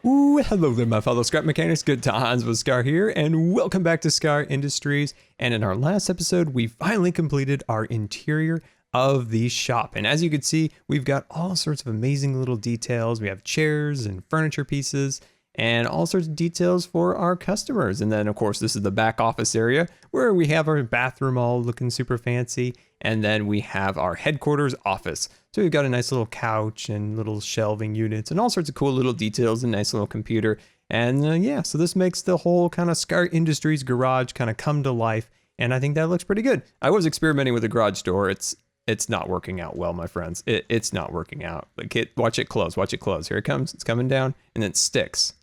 Ooh, hello there, my fellow scrap mechanics. Good times with Scar here, and welcome back to Scar Industries. And in our last episode, we finally completed our interior of the shop. And as you can see, we've got all sorts of amazing little details. We have chairs and furniture pieces and all sorts of details for our customers. And then, of course, this is the back office area where we have our bathroom all looking super fancy. And then we have our headquarters office. So we've got a nice little couch and little shelving units and all sorts of cool little details and nice little computer. And yeah, so this makes the whole kind of Scar Industries garage kind of come to life. And I think that looks pretty good. I was experimenting with the garage door. It's not working out well, my friends. It's not working out. Like, watch it close. Watch it close. Here it comes. It's coming down and it sticks.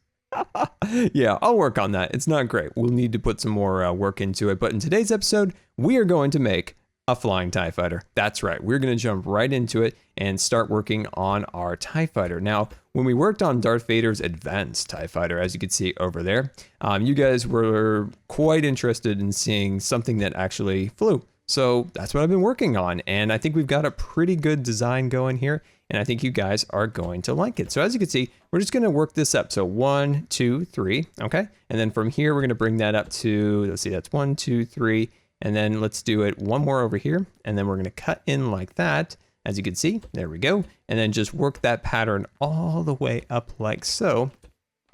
Yeah, I'll work on that. It's not great. We'll need to put some more work into it. But in today's episode, we are going to make a flying TIE fighter. That's right. We're going to jump right into it and start working on our TIE fighter. Now, when we worked on Darth Vader's advanced TIE fighter, as you can see over there, you guys were quite interested in seeing something that actually flew. So that's what I've been working on. And I think we've got a pretty good design going here. And I think you guys are going to like it. So as you can see, we're just going to work this up. So 1, 2, 3. Okay. And then from here, we're going to bring that up to, let's see, that's 1, 2, 3. And then let's do it one more over here. And then we're going to cut in like that. As you can see, there we go. And then just work that pattern all the way up like so.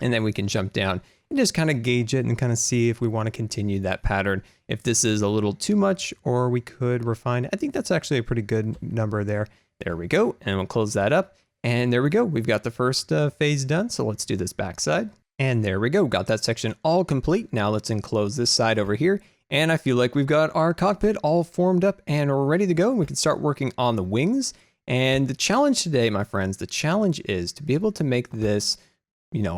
And then we can jump down and just kind of gauge it and kind of see if we want to continue that pattern. If this is a little too much, or we could refine it. I think that's actually a pretty good number there. There we go. And we'll close that up. And there we go. We've got the first phase done. So let's do this backside. And there we go. Got that section all complete. Now let's enclose this side over here. And I feel like we've got our cockpit all formed up and ready to go. We can start working on the wings. And the challenge today, my friends, the challenge is to be able to make this,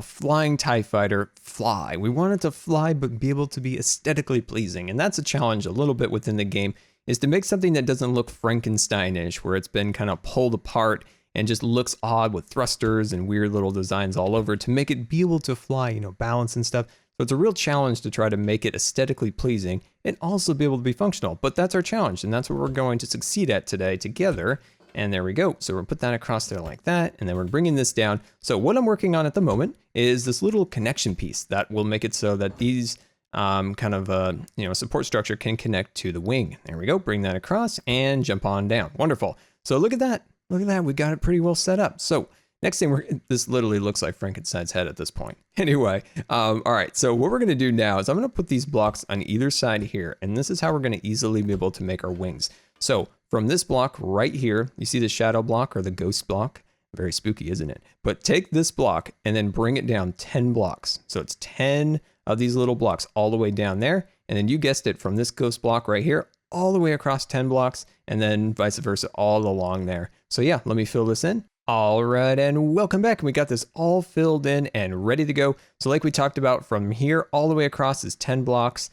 flying TIE fighter fly. We want it to fly, but be able to be aesthetically pleasing. And that's a challenge a little bit within the game, is to make something that doesn't look Frankensteinish, where it's been kind of pulled apart and just looks odd with thrusters and weird little designs all over, to make it be able to fly, balance and stuff. So it's a real challenge to try to make it aesthetically pleasing and also be able to be functional. But that's our challenge, and that's what we're going to succeed at today together. And there we go. So we'll put that across there like that, and then we're bringing this down. So what I'm working on at the moment is this little connection piece that will make it so that these support structure can connect to the wing. There we go. Bring that across and jump on down. Wonderful. So look at that. Look at that. We got it pretty well set up. So next thing, this literally looks like Frankenstein's head at this point. Anyway, all right, so what we're gonna do now is I'm gonna put these blocks on either side here, and this is how we're gonna easily be able to make our wings. So from this block right here, you see the shadow block or the ghost block? Very spooky, isn't it? But take this block and then bring it down 10 blocks. So it's 10 of these little blocks all the way down there. And then you guessed it, from this ghost block right here, all the way across 10 blocks, and then vice versa all along there. So yeah, let me fill this in. All right, and welcome back. We got this all filled in and ready to go. So like we talked about, from here all the way across is 10 blocks,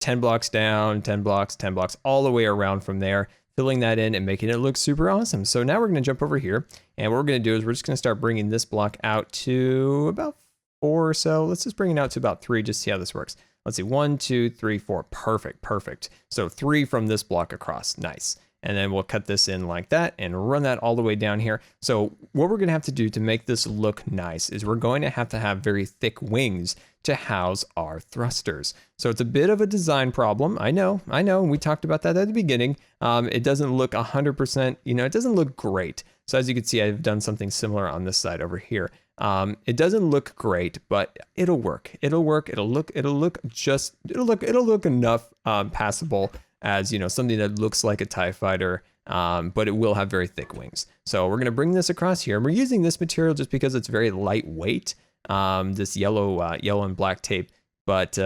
10 blocks down, 10 blocks, 10 blocks, all the way around from there, filling that in and making it look super awesome. So now we're gonna jump over here, and what we're gonna do is we're just gonna start bringing this block out to about 4 or so. Let's just bring it out to about 3, just see how this works. Let's see, 1, 2, 3, 4, perfect. So 3 from this block across, nice. And then we'll cut this in like that and run that all the way down here. So what we're gonna have to do to make this look nice is we're going to have very thick wings to house our thrusters. So it's a bit of a design problem. I know, we talked about that at the beginning. It doesn't look 100%, it doesn't look great. So as you can see, I've done something similar on this side over here. It doesn't look great, but it'll work. It'll look enough passable as something that looks like a TIE fighter, but it will have very thick wings. So we're gonna bring this across here, and we're using this material just because it's very lightweight, this yellow and black tape. But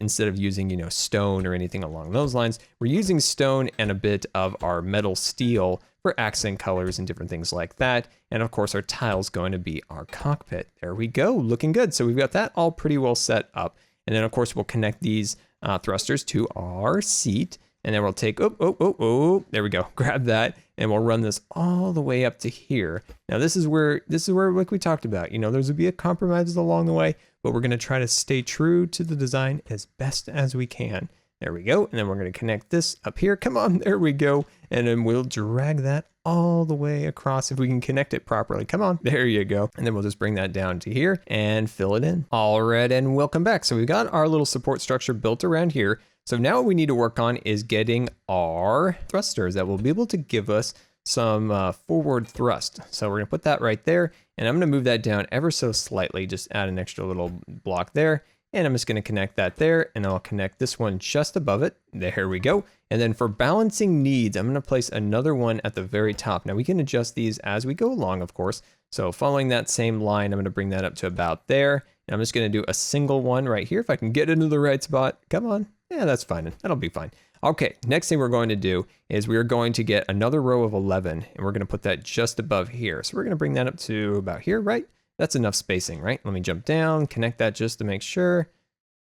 instead of using stone or anything along those lines, we're using stone and a bit of our metal steel for accent colors and different things like that. And of course, our tile's going to be our cockpit. There we go, looking good. So we've got that all pretty well set up. And then of course, we'll connect these thrusters to our seat. And then we'll take, there we go, grab that, and we'll run this all the way up to here. Now this is where, like we talked about, there's will be a compromises along the way, but we're gonna try to stay true to the design as best as we can. There we go, and then we're gonna connect this up here. Come on, there we go. And then we'll drag that all the way across if we can connect it properly. Come on, there you go. And then we'll just bring that down to here and fill it in. All right, and welcome back. So we've got our little support structure built around here. So now what we need to work on is getting our thrusters that will be able to give us some forward thrust. So we're gonna put that right there, and I'm gonna move that down ever so slightly, just add an extra little block there. And I'm just gonna connect that there, and I'll connect this one just above it. There we go. And then for balancing needs, I'm gonna place another one at the very top. Now we can adjust these as we go along, of course. So following that same line, I'm gonna bring that up to about there. And I'm just gonna do a single one right here. If I can get into the right spot, come on. Yeah, that's fine, that'll be fine. Okay, next thing we're going to do is we are going to get another row of 11, and we're gonna put that just above here. So we're gonna bring that up to about here, right? That's enough spacing, right? Let me jump down, connect that just to make sure.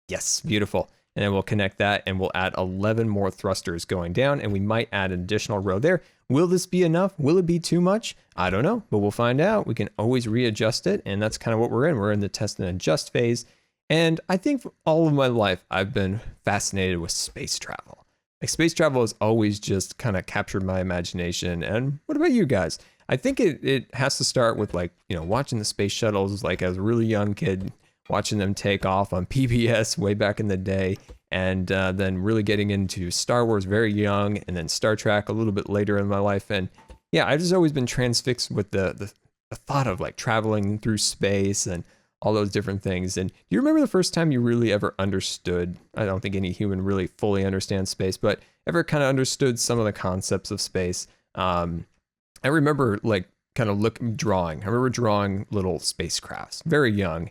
Yes, beautiful. And then we'll connect that and we'll add 11 more thrusters going down, and we might add an additional row there. Will this be enough? Will it be too much? I don't know, but we'll find out. We can always readjust it, and that's kind of what we're in. We're in the test and adjust phase. And I think for all of my life, I've been fascinated with space travel. Like space travel has always just kind of captured my imagination. And what about you guys? I think it has to start with, like, you know, watching the space shuttles, like as a really young kid, watching them take off on PBS way back in the day, and then really getting into Star Wars very young, and then Star Trek a little bit later in my life. And yeah, I've just always been transfixed with the thought of like traveling through space and all those different things. And do you remember the first time you really ever understood? I don't think any human really fully understands space, but ever kind of understood some of the concepts of space. I remember like kind of drawing. I remember drawing little spacecrafts very young.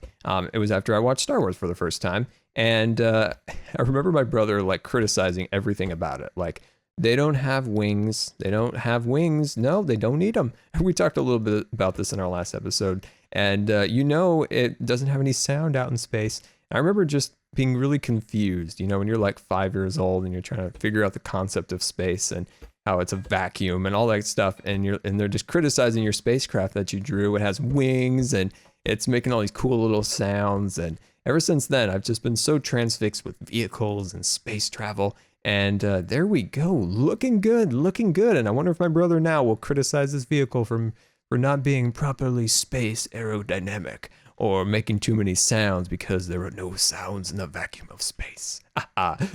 It was after I watched Star Wars for the first time. And I remember my brother like criticizing everything about it. Like, they don't have wings. They don't have wings. No, they don't need them. We talked a little bit about this in our last episode. And you know, it doesn't have any sound out in space. I remember just being really confused, you know, when you're like 5 years old and you're trying to figure out the concept of space and how it's a vacuum and all that stuff, and they're just criticizing your spacecraft that you drew. It has wings and it's making all these cool little sounds. And ever since then, I've just been so transfixed with vehicles and space travel. And there we go, looking good, looking good. And I wonder if my brother now will criticize this vehicle for not being properly space aerodynamic, or making too many sounds because there are no sounds in the vacuum of space.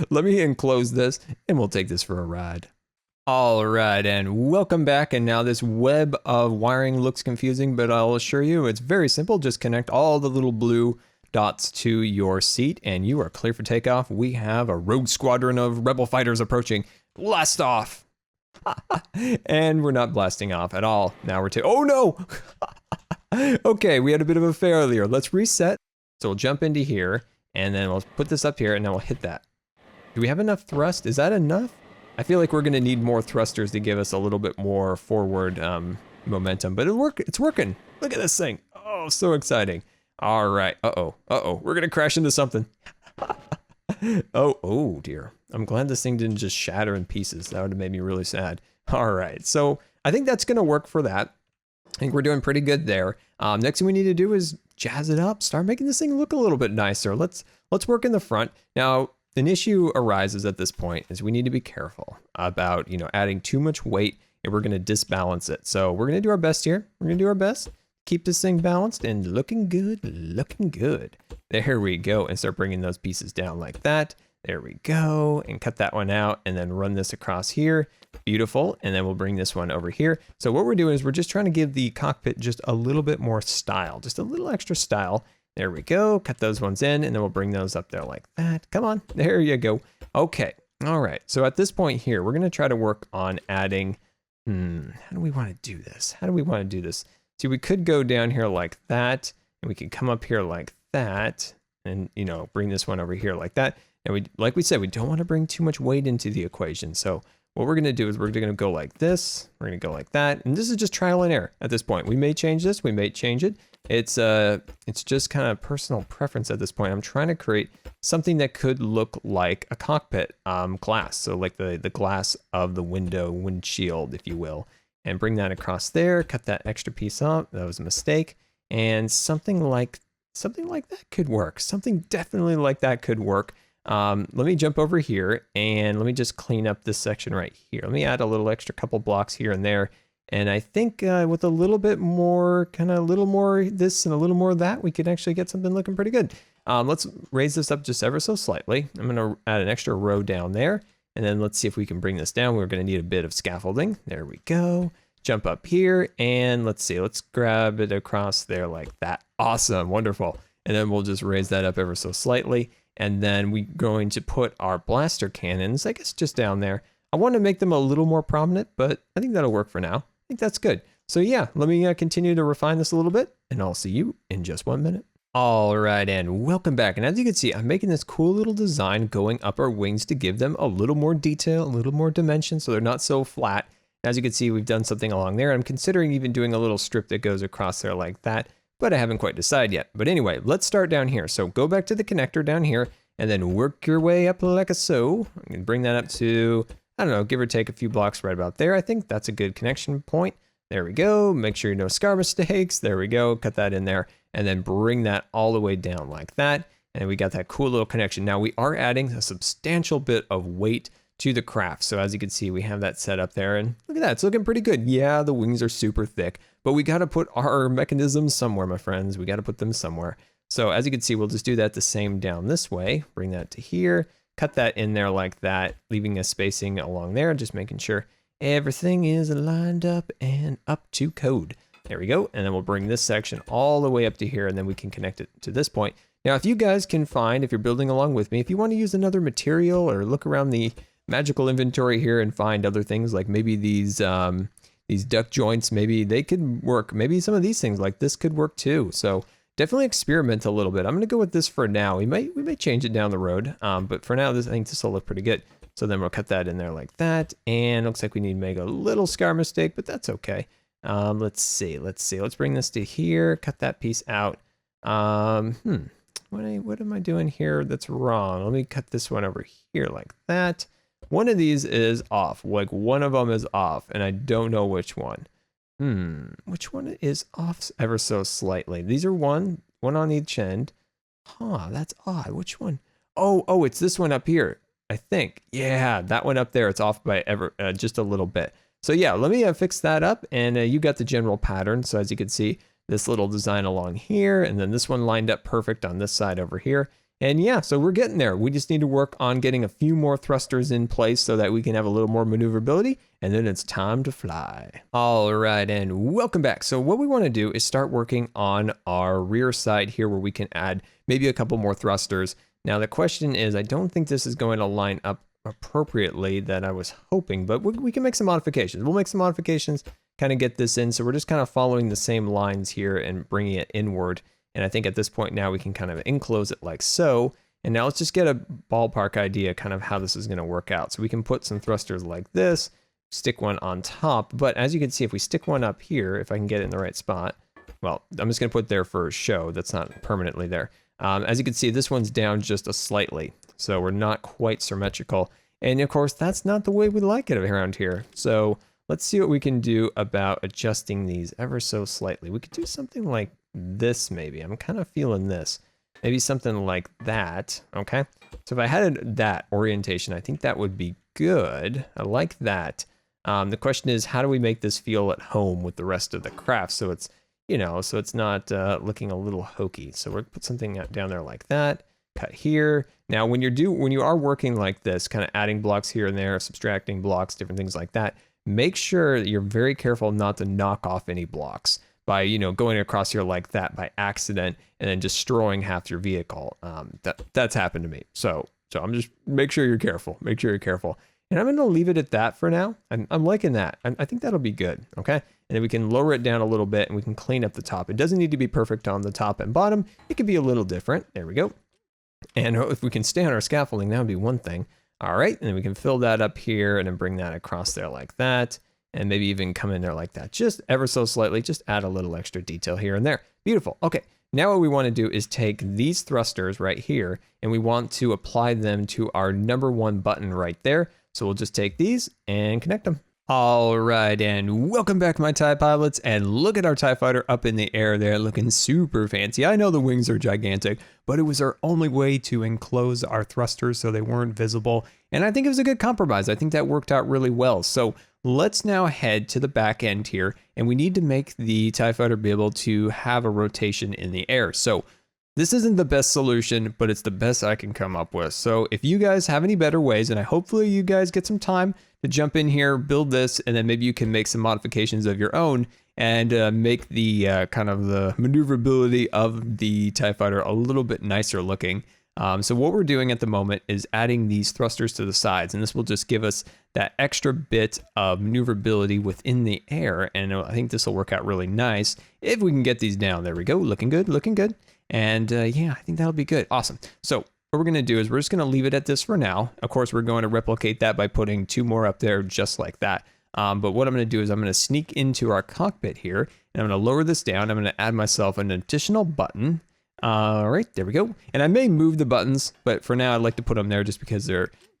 Let me enclose this and we'll take this for a ride. All right, and welcome back. And now this web of wiring looks confusing, but I'll assure you it's very simple. Just connect all the little blue dots to your seat and you are clear for takeoff. We have a rogue squadron of rebel fighters approaching. Blast off. And we're not blasting off at all. Now we're oh no. Okay, we had a bit of a failure. Let's reset. So we'll jump into here and then we'll put this up here and then we'll hit that. Do we have enough thrust? Is that enough? I feel like we're gonna need more thrusters to give us a little bit more forward momentum, but it's working. Look at this thing. Oh, so exciting. All right, we're gonna crash into something. Oh dear. I'm glad this thing didn't just shatter in pieces. That would have made me really sad. All right, so I think that's gonna work for that. I think we're doing pretty good there. Next thing we need to do is jazz it up, start making this thing look a little bit nicer. Let's work in the front. Now, an issue arises at this point is we need to be careful about, you know, adding too much weight and we're gonna disbalance it. So we're gonna do our best here. We're gonna do our best. Keep this thing balanced and looking good, looking good. There we go, and start bringing those pieces down like that. There we go, and cut that one out and then run this across here. Beautiful, and then we'll bring this one over here. So what we're doing is we're just trying to give the cockpit just a little bit more style, just a little extra style. There we go, cut those ones in and then we'll bring those up there like that. Come on, there you go. Okay, all right, so at this point here, we're gonna try to work on adding, how do we wanna do this? How do we wanna do this? See, we could go down here like that, and we could come up here like that, and, you know, bring this one over here like that. And we, like we said, we don't want to bring too much weight into the equation. So what we're going to do is we're going to go like this. We're going to go like that. And this is just trial and error at this point. We may change this. We may change it. It's just kind of personal preference at this point. I'm trying to create something that could look like a cockpit glass. So like the glass of the windshield, if you will. And bring that across there, cut that extra piece off. That was a mistake. And something like that could work. Something definitely like that could work. Let me jump over here and let me just clean up this section right here. Let me add a little extra couple blocks here and there. And I think with a little bit more, kind of a little more this and a little more of that, we could actually get something looking pretty good. Let's raise this up just ever so slightly. I'm going to add an extra row down there. And then let's see if we can bring this down. We're going to need a bit of scaffolding. There we go. Jump up here and let's see. Let's grab it across there like that. Awesome. Wonderful. And then we'll just raise that up ever so slightly. And then we're going to put our blaster cannons, I guess, just down there. I want to make them a little more prominent, but I think that'll work for now. I think that's good. So yeah, let me continue to refine this a little bit, and I'll see you in just 1 minute. All right, and welcome back. And as you can see, I'm making this cool little design going up our wings to give them a little more detail, a little more dimension, so they're not so flat. As you can see, we've done something along there. I'm considering even doing a little strip that goes across there like that, but I haven't quite decided yet. But anyway, let's start down here. So go back to the connector down here, and then work your way up like a so. I'm gonna bring that up to, I don't know, give or take a few blocks right about there. I think that's a good connection point. There we go. Make sure no scar mistakes. There we go. Cut that in there and then bring that all the way down like that. And we got that cool little connection. Now we are adding a substantial bit of weight to the craft. So as you can see, we have that set up there and look at that. It's looking pretty good. Yeah, the wings are super thick, but we got to put our mechanisms somewhere, my friends. We got to put them somewhere. So as you can see, we'll just do that the same down this way. Bring that to here. Cut that in there like that, leaving a spacing along there, just making sure everything is lined up and up to code. There we go. And then we'll bring this section all the way up to here, and then we can connect it to this point. Now, if you guys can find, if you're building along with me, if you want to use another material or look around the magical inventory here and find other things like maybe these duck joints, maybe they could work. Maybe some of these things like this could work too. So definitely experiment a little bit. I'm going to go with this for now. We may change it down the road, but for now, I think this will look pretty good. So then we'll cut that in there like that. And looks like we need to make a little scar mistake, but that's okay. Let's see. Let's bring this to here. Cut that piece out. What am I doing here that's wrong? Let me cut this one over here like that. One of these is off. Like one of them is off, and I don't know which one. Which one is off ever so slightly? These are one on each end. Huh, that's odd. Which one? Oh, it's this one up here, I think. Yeah, that one up there, it's off by just a little bit. So yeah, let me fix that up, and you got the general pattern. So as you can see, this little design along here, and then this one lined up perfect on this side over here. And yeah, so we're getting there. We just need to work on getting a few more thrusters in place so that we can have a little more maneuverability, and then it's time to fly. All right, and welcome back. So what we want to do is start working on our rear side here where we can add maybe a couple more thrusters. Now the question is, I don't think this is going to line up appropriately that I was hoping, but we can make some modifications. We'll make some modifications, kind of get this in. So we're just kind of following the same lines here and bringing it inward. And I think at this point now we can kind of enclose it like so. And now let's just get a ballpark idea kind of how this is going to work out. So we can put some thrusters like this, stick one on top. But as you can see, if we stick one up here, if I can get it in the right spot, well, I'm just going to put there for show. That's not permanently there. As you can see, this one's down just a slightly. So we're not quite symmetrical. And of course, that's not the way we like it around here. So let's see what we can do about adjusting these ever so slightly. We could do something like this maybe. I'm kind of feeling this. Maybe something like that. Okay. So if I had that orientation, I think that would be good. I like that. The question is, how do we make this feel at home with the rest of the craft? So it's, so it's not looking a little hokey. So we'll put something down there like that. Cut here. Now, when you are working like this, kind of adding blocks here and there, subtracting blocks, different things like that, make sure that you're very careful not to knock off any blocks by, going across here like that by accident and then destroying half your vehicle. That's happened to me. So I'm just, make sure you're careful. Make sure you're careful. And I'm going to leave it at that for now. I'm liking that. I think that'll be good. Okay. And then we can lower it down a little bit and we can clean up the top. It doesn't need to be perfect on the top and bottom. It could be a little different. There we go. And if we can stay on our scaffolding, that would be one thing. All right. And then we can fill that up here and then bring that across there like that. And maybe even come in there like that. Just ever so slightly, just add a little extra detail here and there. Beautiful. Okay. Now what we want to do is take these thrusters right here and we want to apply them to our number 1 button right there. So we'll just take these and connect them. All right, and welcome back, my TIE pilots, and look at our TIE fighter up in the air there, looking super fancy. I know the wings are gigantic, but it was our only way to enclose our thrusters so they weren't visible, and I think it was a good compromise. I think that worked out really well. So let's now head to the back end here, and we need to make the TIE fighter be able to have a rotation in the air. So this isn't the best solution, but it's the best I can come up with. So if you guys have any better ways, and hopefully you guys get some time to jump in here, build this, and then maybe you can make some modifications of your own and make the kind of the maneuverability of the TIE fighter a little bit nicer looking. So what we're doing at the moment is adding these thrusters to the sides, and this will just give us that extra bit of maneuverability within the air. And I think this will work out really nice if we can get these down. There we go. Looking good, looking good. And yeah, I think that'll be good. Awesome. So what we're going to do is we're just going to leave it at this for now. Of course, we're going to replicate that by putting 2 more up there just like that. But what I'm going to do is I'm going to sneak into our cockpit here, and I'm going to lower this down. I'm going to add myself an additional button. All right, there we go. And I may move the buttons, but for now I'd like to put them there just because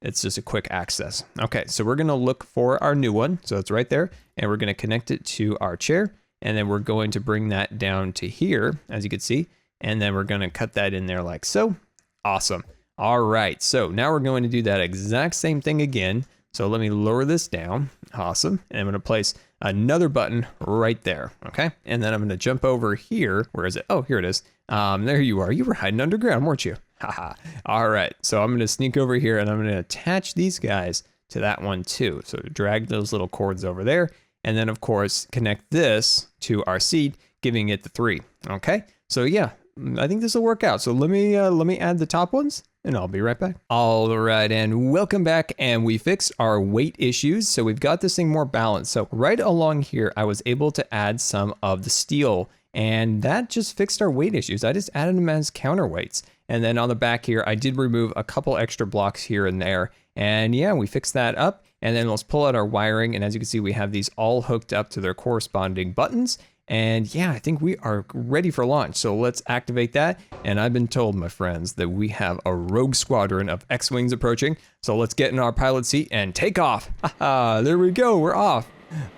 it's just a quick access. Okay, so we're going to look for our new one. So it's right there, and we're going to connect it to our chair, and then we're going to bring that down to here, as you can see, and then we're going to cut that in there like so. Awesome. All right, so now we're going to do that exact same thing again. So let me lower this down. Awesome. And I'm going to place another button right there. Okay. And then I'm going to jump over here. Where is it? Oh, here it is. There you are. You were hiding underground, weren't you? Haha. All right. So I'm going to sneak over here, and I'm going to attach these guys to that one too. So drag those little cords over there. And then of course, connect this to our seat, giving it the 3. Okay. So yeah, I think this will work out. So let me add the top ones, and I'll be right back. All right, and welcome back. And we fixed our weight issues, so we've got this thing more balanced. So right along here, I was able to add some of the steel, and that just fixed our weight issues. I just added them as counterweights. And then on the back here, I did remove a couple extra blocks here and there. And yeah, we fixed that up. And then let's pull out our wiring. And as you can see, we have these all hooked up to their corresponding buttons. And yeah, I think we are ready for launch. So let's activate that. And I've been told, my friends, that we have a rogue squadron of X-Wings approaching. So let's get in our pilot seat and take off. Haha, there we go, we're off.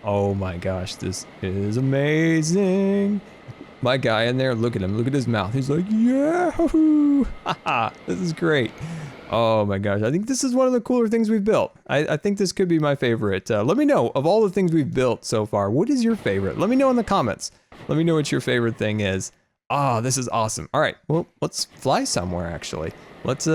Oh my gosh, this is amazing. My guy in there, look at him, look at his mouth. He's like, yahoo! Haha, this is great. Oh my gosh, I think this is one of the cooler things we've built. I think this could be my favorite. Let me know, of all the things we've built so far, what is your favorite? Let me know in the comments. Let me know what your favorite thing is. Oh, this is awesome. All right, well, let's fly somewhere actually. Let's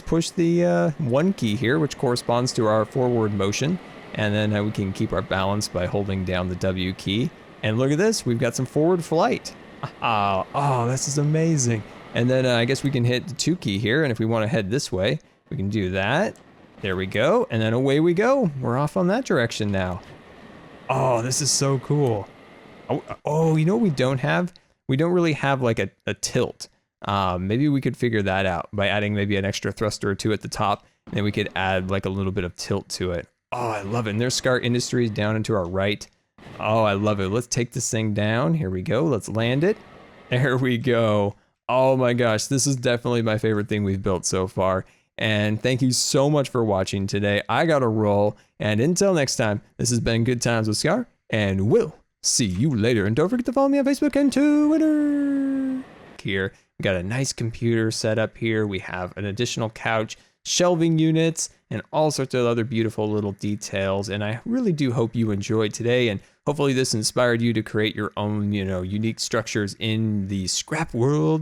push the 1 key here, which corresponds to our forward motion. And then we can keep our balance by holding down the W key. And look at this, we've got some forward flight. Oh, this is amazing. And then I guess we can hit the 2 key here, and if we want to head this way, we can do that. There we go, and then away we go. We're off on that direction now. Oh, this is so cool. Oh, you know what we don't have? We don't really have like a tilt. Maybe we could figure that out by adding maybe an extra thruster or 2 at the top, and then we could add like a little bit of tilt to it. Oh, I love it. And there's Scar Industries down into our right. Oh, I love it. Let's take this thing down. Here we go. Let's land it. There we go. Oh my gosh, this is definitely my favorite thing we've built so far. And thank you so much for watching today. I got a roll. And until next time, this has been Good Times with Scar, and we'll see you later. And don't forget to follow me on Facebook and Twitter. Here, we got a nice computer set up here. We have an additional couch, shelving units, and all sorts of other beautiful little details. And I really do hope you enjoyed today, and hopefully this inspired you to create your own, unique structures in the scrap world